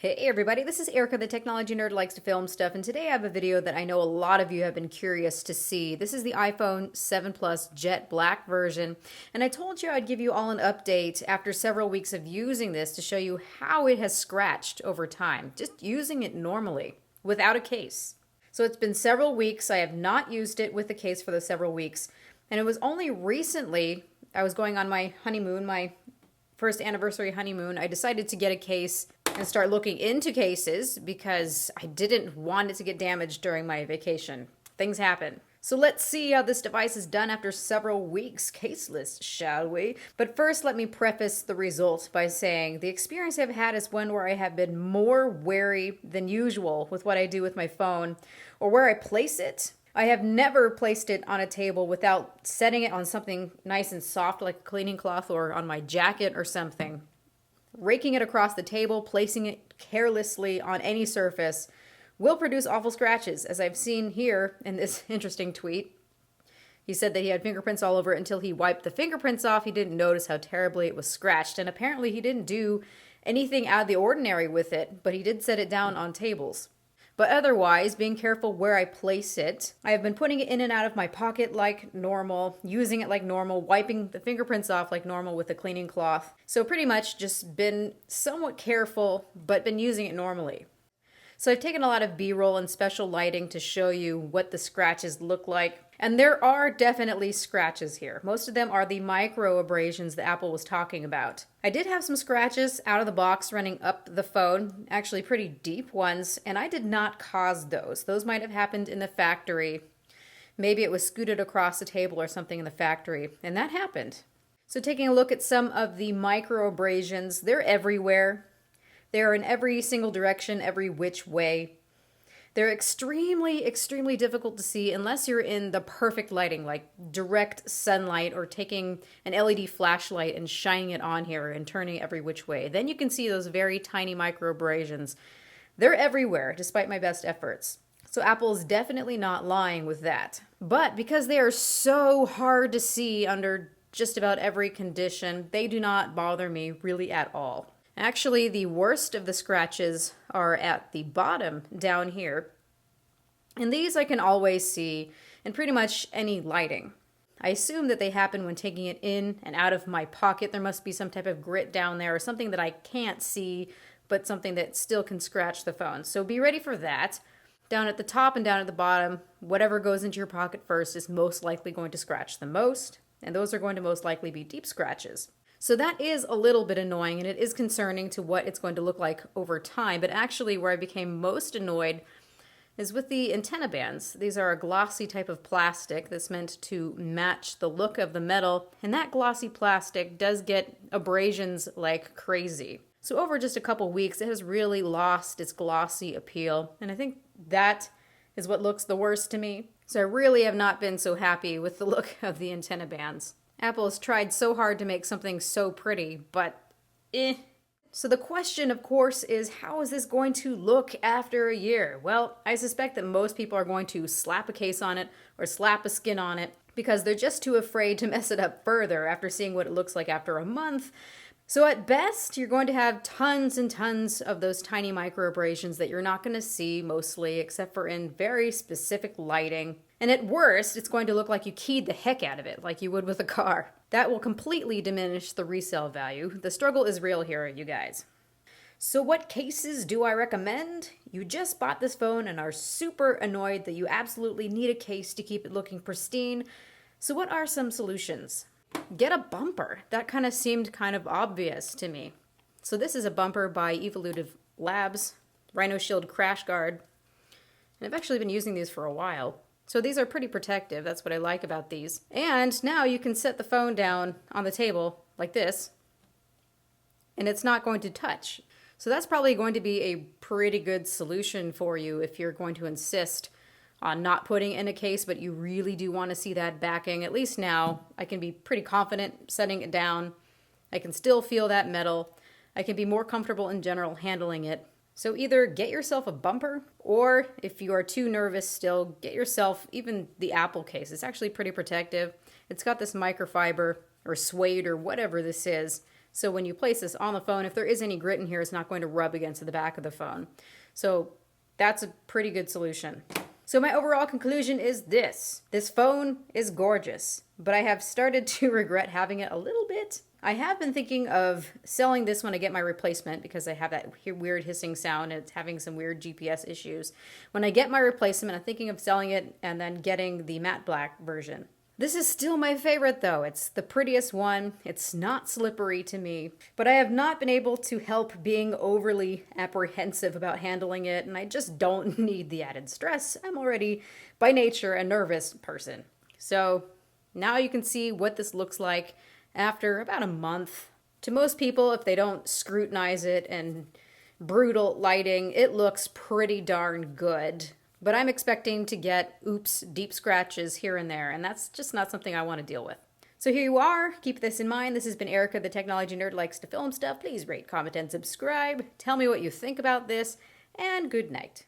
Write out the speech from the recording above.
Hey everybody, this is Erica, the technology nerd who likes to film stuff, and today I have a video that I know a lot of you have been curious to see. This is the iPhone 7 Plus Jet Black version, and I told you I'd give you all an update after several weeks of using this to show you how it has scratched over time, just using it normally, without a case. So it's been several weeks, I have not used it with a case for those several weeks, and it was only recently, I was going on my honeymoon, my first anniversary honeymoon, I decided to get a case and start looking into cases because I didn't want it to get damaged during my vacation. Things happen. So let's see how this device is done after several weeks caseless, shall we? But first, let me preface the results by saying the experience I've had is one where I have been more wary than usual with what I do with my phone or where I place it. I have never placed it on a table without setting it on something nice and soft like a cleaning cloth or on my jacket or something. Raking it across the table, placing it carelessly on any surface will produce awful scratches, as I've seen here in this interesting tweet. He said that he had fingerprints all over it until he wiped the fingerprints off. He didn't notice how terribly it was scratched, and apparently he didn't do anything out of the ordinary with it, but he did set it down on tables. But otherwise, being careful where I place it. I have been putting it in and out of my pocket like normal, using it like normal, wiping the fingerprints off like normal with a cleaning cloth. So pretty much just been somewhat careful, but been using it normally. So I've taken a lot of B-roll and special lighting to show you what the scratches look like. And there are definitely scratches here. Most of them are the micro abrasions that Apple was talking about. I did have some scratches out of the box running up the phone, actually pretty deep ones, and I did not cause those. Those might have happened in the factory. Maybe it was scooted across the table or something in the factory, and that happened. So taking a look at some of the micro abrasions, they're everywhere. They're in every single direction, every which way. They're extremely, extremely difficult to see unless you're in the perfect lighting, like direct sunlight or taking an LED flashlight and shining it on here and turning it every which way. Then you can see those very tiny micro abrasions. They're everywhere, despite my best efforts. So Apple's definitely not lying with that. But because they are so hard to see under just about every condition, they do not bother me really at all. Actually, the worst of the scratches are at the bottom down here. And these I can always see in pretty much any lighting. I assume that they happen when taking it in and out of my pocket. There must be some type of grit down there or something that I can't see, but something that still can scratch the phone. So be ready for that. Down at the top and down at the bottom, whatever goes into your pocket first is most likely going to scratch the most. And those are going to most likely be deep scratches. So that is a little bit annoying, and it is concerning to what it's going to look like over time. But actually where I became most annoyed is with the antenna bands. These are a glossy type of plastic that's meant to match the look of the metal, and that glossy plastic does get abrasions like crazy. So over just a couple weeks, it has really lost its glossy appeal, and I think that is what looks the worst to me. So I really have not been so happy with the look of the antenna bands. Apple has tried so hard to make something so pretty, but So the question, of course, is how is this going to look after a year? Well, I suspect that most people are going to slap a case on it or slap a skin on it because they're just too afraid to mess it up further after seeing what it looks like after a month. So at best, you're going to have tons and tons of those tiny micro abrasions that you're not going to see mostly, except for in very specific lighting. And at worst, it's going to look like you keyed the heck out of it, like you would with a car. That will completely diminish the resale value. The struggle is real here, you guys. So what cases do I recommend? You just bought this phone and are super annoyed that you absolutely need a case to keep it looking pristine. So what are some solutions? Get a bumper. That kind of seemed kind of obvious to me. So this is a bumper by Evolutive Labs, Rhino Shield Crash Guard. And I've actually been using these for a while. So these are pretty protective. That's what I like about these. And now you can set the phone down on the table like this, and it's not going to touch. So that's probably going to be a pretty good solution for you if you're going to insist on not putting in a case, but you really do want to see that backing. At least now, I can be pretty confident setting it down. I can still feel that metal. I can be more comfortable in general handling it. So either get yourself a bumper, or if you are too nervous still, get yourself even the Apple case. It's actually pretty protective. It's got this microfiber or suede or whatever this is So when you place this on the phone, if there is any grit in here, it's not going to rub against the back of the phone. So that's a pretty good solution. So my overall conclusion is this. This phone is gorgeous, but I have started to regret having it a little bit. I have been thinking of selling this when I get my replacement because I have that weird hissing sound and it's having some weird GPS issues. When I get my replacement, I'm thinking of selling it and then getting the matte black version. This is still my favorite though. It's the prettiest one. It's not slippery to me, but I have not been able to help being overly apprehensive about handling it, and I just don't need the added stress. I'm already by nature a nervous person. So now you can see what this looks like after about a month. To most people, if they don't scrutinize it and brutal lighting, it looks pretty darn good. But I'm expecting to get, deep scratches here and there, and that's just not something I want to deal with. So here you are. Keep this in mind. This has been Erica, the technology nerd likes to film stuff. Please rate, comment, and subscribe. Tell me what you think about this, and good night.